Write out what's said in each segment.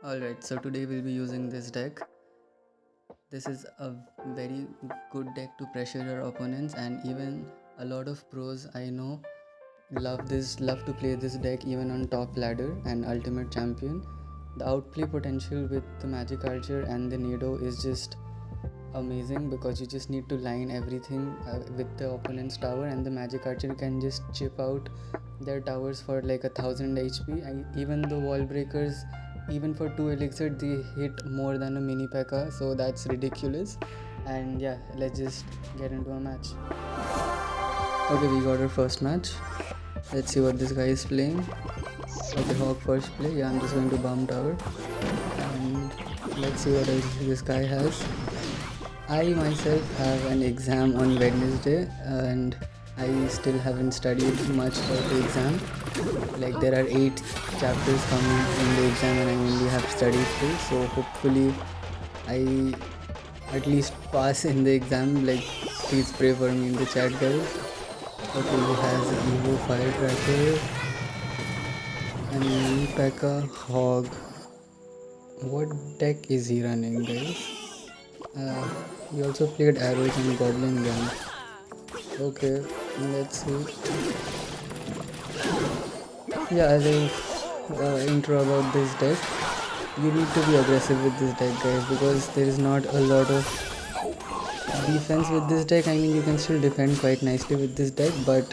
Alright, so today we'll be using this deck. This is a very good deck to pressure your opponents, and even a lot of pros I know love to play this deck even on top ladder and ultimate champion. The outplay potential with the magic archer and the Nido is just amazing because you just need to line everything with the opponent's tower, and the magic archer can just chip out their towers for like 1000 HP. Even the wall breakers, even for 2 elixir, they hit more than a mini P.E.K.K.A, so that's ridiculous. And yeah, let's just get into a match. Okay, we got our first match. Let's see what this guy is playing. Okay, Hawk first play. Yeah, I'm just going to bomb tower, and let's see what else this guy has. I myself have an exam on Wednesday, and I still haven't studied much for the exam. Like, there are 8 chapters coming in the exam and I only have studied 2, so hopefully I at least pass in the exam. Like, please pray for me in the chat, guys. Okay, he has evo-fire tracker and mini-P.E.K.K.A hog. What deck is he running, guys? He also played arrows and goblin gun. Okay, let's see. Yeah, as I intro about this deck, you need to be aggressive with this deck, guys, because there is not a lot of defense with this deck. I mean, you can still defend quite nicely with this deck, but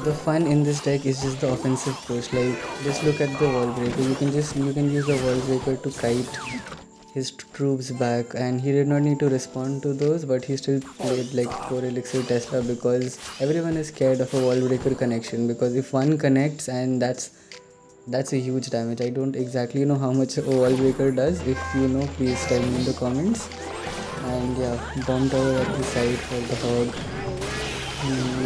the fun in this deck is just the offensive push. Like, just look at the wall breaker. You can use the wall breaker to kite his troops back, and he did not need to respond to those, but he still played like 4 elixir Tesla because everyone is scared of a wall breaker connection, because if one connects, and that's a huge damage. I don't exactly know how much a wall breaker does. If you know, please tell me in the comments. And yeah, bomb tower at the side for the hog.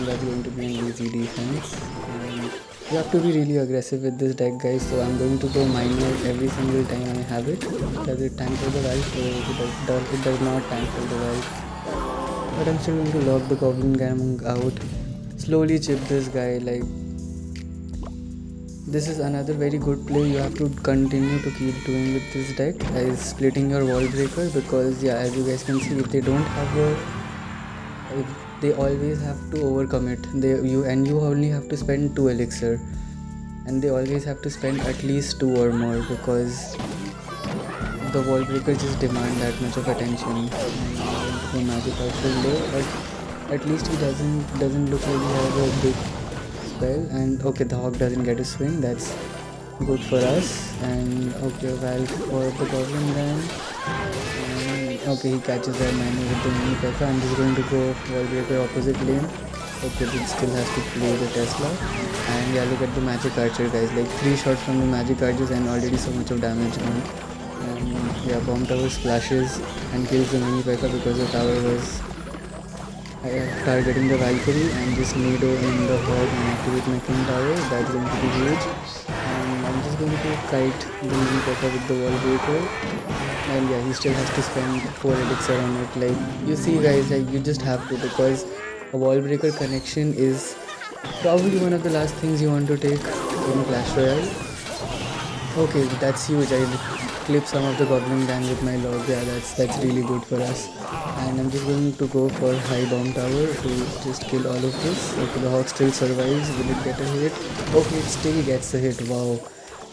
That's going to be an easy defense. And you have to be really aggressive with this deck, guys, so I'm going to go minor every single time I have it. Does it tank for the valk? So it does not tank for the valk. But I'm still going to lock the goblin gang out. Slowly chip this guy. Like, this is another very good play you have to continue to keep doing with this deck, is splitting your wall breaker, because yeah, as you guys can see, if they don't have if they always have to overcommit. You only have to spend 2 elixir, and they always have to spend at least 2 or more, because the wall breakers just demand that much of attention. The magic archer low, but at least he doesn't look like he has a big spell. And okay, the hawk doesn't get a swing. That's good for us. And okay, valk for the goblin gun. Okay, he catches that miner with the mini P.E.K.K.A. I'm just going to go wall breaker opposite lane. Okay, it still has to play the Tesla. And yeah, look at the magic archer, guys. Like, 3 shots from the magic archers and already so much of damage on. And yeah, bomb tower splashes and kills the mini P.E.K.K.A because the tower was targeting the Valkyrie, and just Nido in the hog and activate my king tower. That's going to be huge. And I'm just going to kite the mini P.E.K.K.A with the wall breaker. And yeah, he still has to spend 4 elixir on it. Like, you see, guys, like, you just have to, because a wall breaker connection is probably one of the last things you want to take in Clash Royale. Okay, that's huge. I clip some of the goblin gang with my log. Yeah, that's really good for us. And I'm just going to go for high bomb tower to just kill all of this. Okay, the hawk still survives. Will it get a hit? Okay, it still gets a hit. Wow.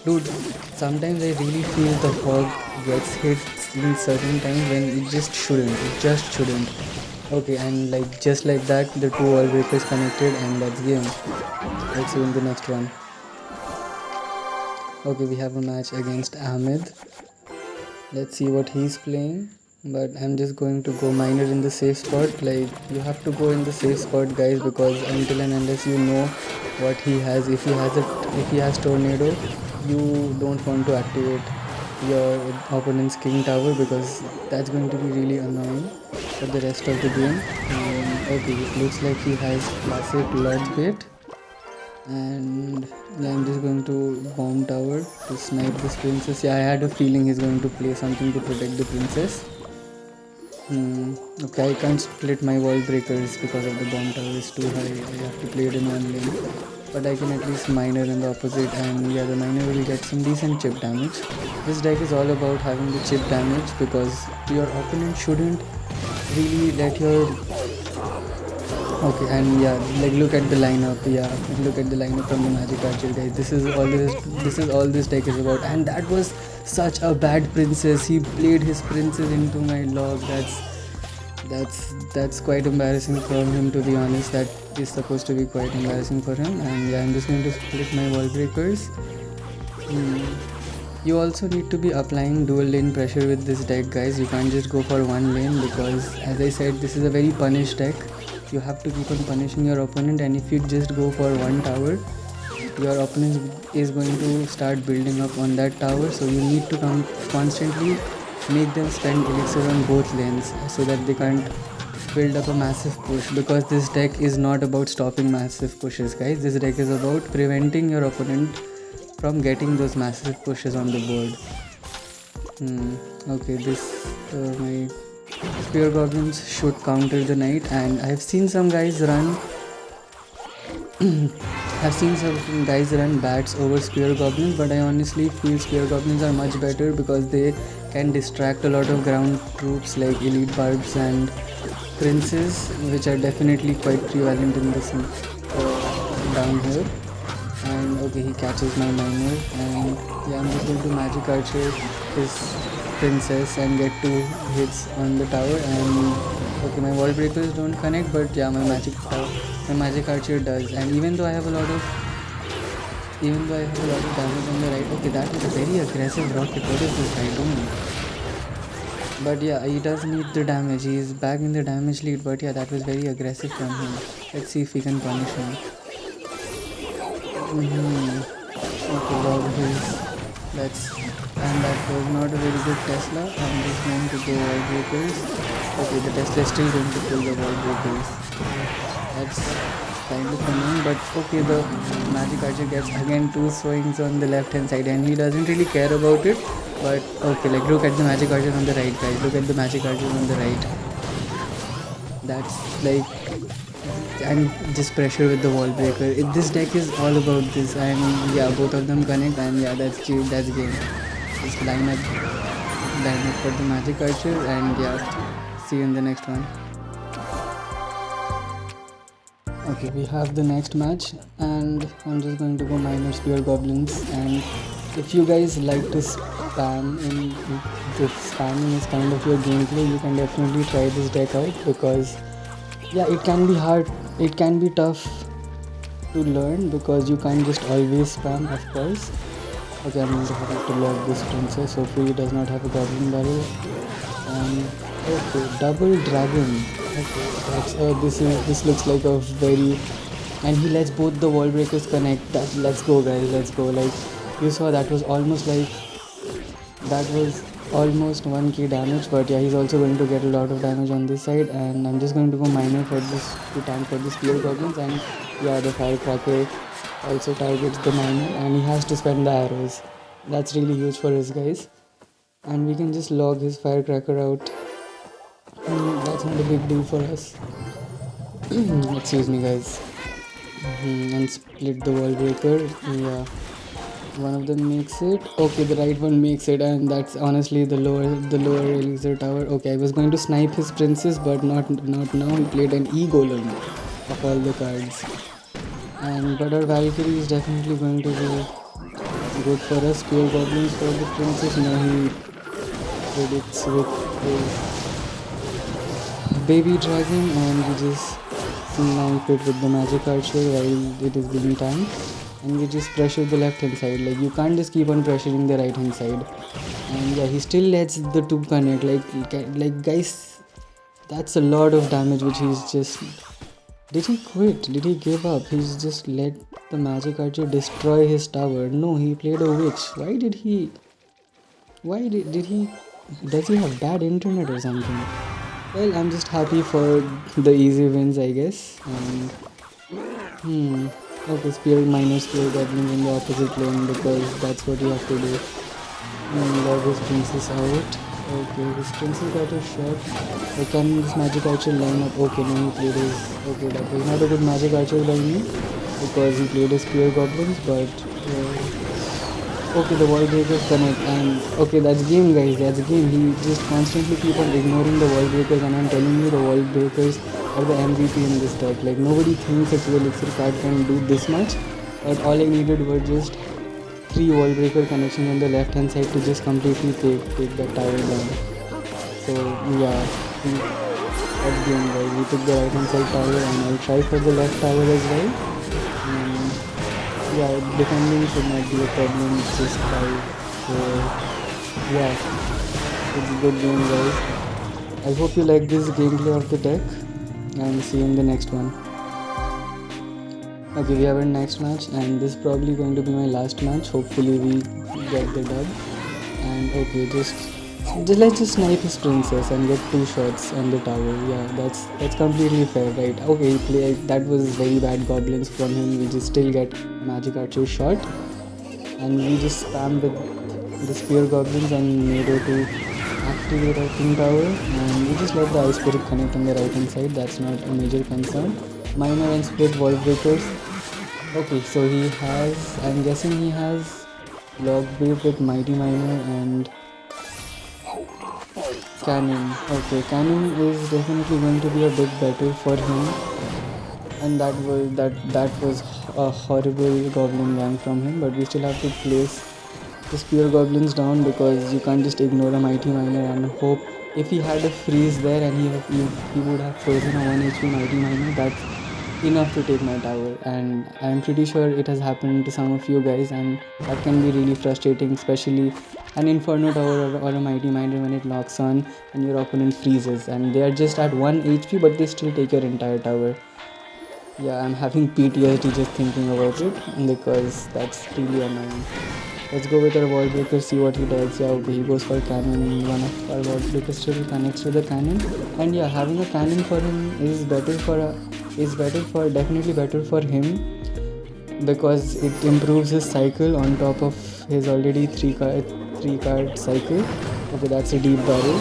Dude, sometimes I really feel the hog gets hit in certain times when it just shouldn't. It just shouldn't. Okay, and like, just like that, the 2 wall breakers connected, and that's game. Let's see in the next one. Okay, we have a match against Ahmed. Let's see what he's playing. But I'm just going to go minor in the safe spot. Like, you have to go in the safe spot, guys, because until and unless you know what he has, if he has tornado, you don't want to activate your opponent's king tower, because that's going to be really annoying for the rest of the game. Okay, it looks like he has classic lot bait, and I'm just going to bomb tower to snipe this princess. Yeah, I had a feeling he's going to play something to protect the princess. Okay, I can't split my wall breakers because of the bomb tower is too high. I have to play it in one lane. but I can at least miner in the opposite, and yeah, the miner will get some decent chip damage. This deck is all about having the chip damage because your opponent shouldn't really let your okay, and yeah, like look at the lineup. Yeah, look at the lineup from the Magic Archer, guys. This is all this deck is about. And that was such a bad princess. He played his princess into my log. That's quite embarrassing from him, to be honest. That is supposed to be quite embarrassing for him. And yeah, I'm just going to split my wall breakers. You also need to be applying dual lane pressure with this deck, guys. You can't just go for one lane because, as I said, this is a very punish deck. You have to keep on punishing your opponent, and if you just go for one tower, your opponent is going to start building up on that tower. So you need to constantly make them spend elixir on both lanes so that they can't build up a massive push, because this deck is not about stopping massive pushes, guys. This deck is about preventing your opponent from getting those massive pushes on the board. Okay, this my spear goblins should counter the knight, and I've seen some guys run bats over spear goblins, but I honestly feel spear goblins are much better because they can distract a lot of ground troops like elite barbs and princes, which are definitely quite prevalent in this down here. And okay, he catches my miner, and yeah, I'm just going to magic archer his princess and get 2 hits on the tower. And okay, my wall breakers don't connect, but yeah, my magic archer does. And even though I have a lot of damage on the right, okay, that is a very aggressive rocket. What is this guy doing? But yeah, he does need the damage. He is back in the damage lead, but yeah, that was very aggressive from him. Let's see if we can punish him. Okay, log his. That was not a very good Tesla. I'm just going to go wall breakers. Okay, the Tesla is still going to pull the wall breakers. That's kind of annoying, but okay, the magic archer gets again 2 swings on the left hand side, and he doesn't really care about it. But okay, like look at the magic archer on the right, guys. Look at the magic archer on the right. That's like, and just pressure with the wall breaker. This deck is all about this, and yeah, both of them connect, and yeah, that's game. Just line up for the magic archer, and yeah, see you in the next one. Okay, we have the next match, and I'm just going to go miner spear goblins. And if you guys like to spamming is kind of your gameplay, you can definitely try this deck out, because yeah, it can be hard, it can be tough to learn because you can't just always spam, of course. Okay, I'm going to have to log this princess. Hopefully he does not have a goblin barrel. And okay, double dragon. Okay, that's this looks like a very, and he lets both the wall breakers connect. Let's go, guys, let's go. Like you saw, that was almost 1k damage, but yeah, he's also going to get a lot of damage on this side. And I'm just going to go miner for this to tank for the spear goblins. And yeah, the firecracker also targets the miner, and he has to spend the arrows. That's really huge for us, guys. And we can just log his firecracker out. That's not a big deal for us. Excuse me, guys. And split the wall breaker. Yeah, one of them makes it. Okay, the right one makes it, and that's honestly the lower elixir tower. Okay, I was going to snipe his princess, but not now. He played an egolem of all the cards. And but our Valkyrie is definitely going to be good for us. Spear goblins for the princess. Now he predicts with his baby dragon, and we just snipe it with the magic archer while it is being tanked. And we just pressure the left hand side. Like you can't just keep on pressuring the right hand side. And yeah, he still lets the 2 connect. Like guys, that's a lot of damage which he's just. Did he quit? Did he give up? He's just let the magic archer destroy his tower. No, he played a witch. Why did he? Does he have bad internet or something? Well, I'm just happy for the easy wins, I guess. And okay, spear goblins in the opposite lane, because that's what you have to do. Log his princess out. Okay, his princess got a shot. Can this magic archer line up? Okay, no, he played his. Okay, that was not a good magic archer by me. because he played his pure goblins, but okay, the wall breakers connect, and okay, that's game, guys. That's game. He just constantly keep on ignoring the wall breakers, and I'm telling you, the wall breakers are the MVP in this deck. Like nobody thinks a 2 elixir card can do this much, but all I needed were just 3 wall breaker connections on the left hand side to just completely take that tower down. So yeah, that's game, guys. We took the right hand side tower, and I'll try for the left tower as well. Yeah, defending should not be a problem, it's just 5. So yeah, it's a good game, guys. I hope you like this gameplay of the deck, and see you in the next one. Okay, we have our next match, and this is probably going to be my last match. Hopefully we get the dub. And okay, let's just snipe his princess and get 2 shots on the tower. Yeah, that's completely fair, right? Okay, that was very bad goblins from him. We just still get magic archer shot, and we just spam with the spear goblins and Nado to activate our king tower, and we just let the ice spirit connect on the right hand side. That's not a major concern. Minor and split wall breakers. Okay, so he has, I'm guessing he has log wave with mighty miner and cannon. Okay, cannon is definitely going to be a bit better for him, and that was a horrible goblin gang from him, but we still have to place the spear goblins down, because you can't just ignore a mighty miner and hope. If he had a freeze there and he would have frozen a 1 HP mighty miner, that's enough to take my tower, and I'm pretty sure it has happened to some of you guys, and that can be really frustrating, especially an inferno tower or a mighty miner when it locks on and your opponent freezes and they are just at 1 HP but they still take your entire tower. Yeah, I'm having PTSD just thinking about it, because that's really annoying. Let's go with our wall breaker, see what he does. Yeah, okay, he goes for cannon. One of our wall breakers still connects to the cannon, and yeah, having a cannon for him is definitely better for him, because it improves his cycle on top of his already 3 card cycle. Okay, that's a deep barrel.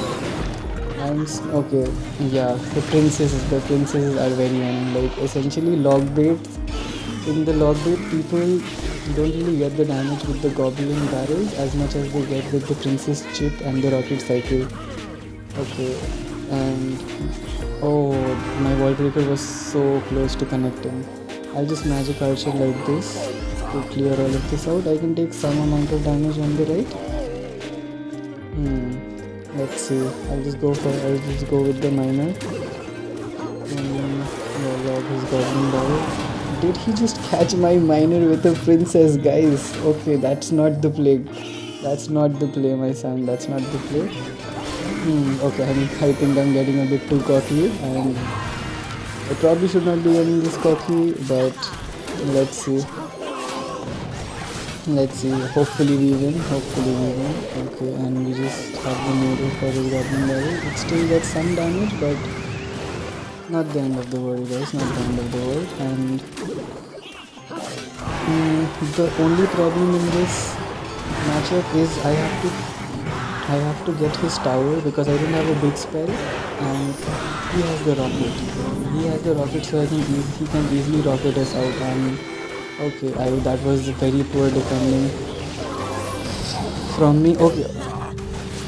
Okay, yeah, the princesses are very annoying. Like essentially log baits. In the log bait, people don't really get the damage with the goblin barrels as much as they get with the princess chip and the rocket cycle. Okay, and oh, my wall breaker was so close to connecting. I'll just magic archer like this to clear all of this out. I can take some amount of damage on the right. Let's see. I'll just go with the miner. Log his goblin barrel. Did he just catch my miner with a princess, guys? Okay, that's not the play. That's not the play, my son. That's not the play. Okay, I think I'm getting a bit too cocky, and I probably should not be getting this cocky, but let's see. Hopefully we win. Okay, and we just have the needle for his goblin barrel. It still gets some damage, but not the end of the world, guys. Not the end of the world. And the only problem in this matchup is I have to get his tower, because I don't have a big spell, and he has the rocket. So he can easily rocket us out. And okay, that was very poor defending from me. Okay,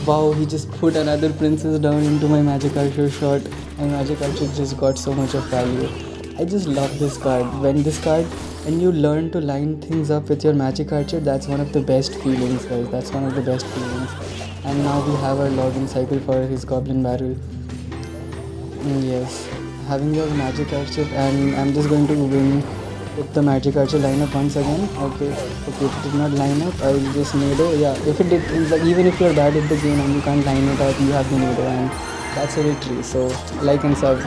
wow, he just put another princess down into my magic archer shot. My magic archer just got so much of value. I just love this card. When you learn to line things up with your magic archer, that's one of the best feelings, guys. That's one of the best feelings. And now we have our login cycle for his goblin barrel. Yes, having your magic archer, and I'm just going to win with the magic archer lineup once again. Okay, it did not line up. I'll just Nado. Yeah, if it did, even if you're bad at the game and you can't line it up, you have the Nado, and that's a victory. So like and sub.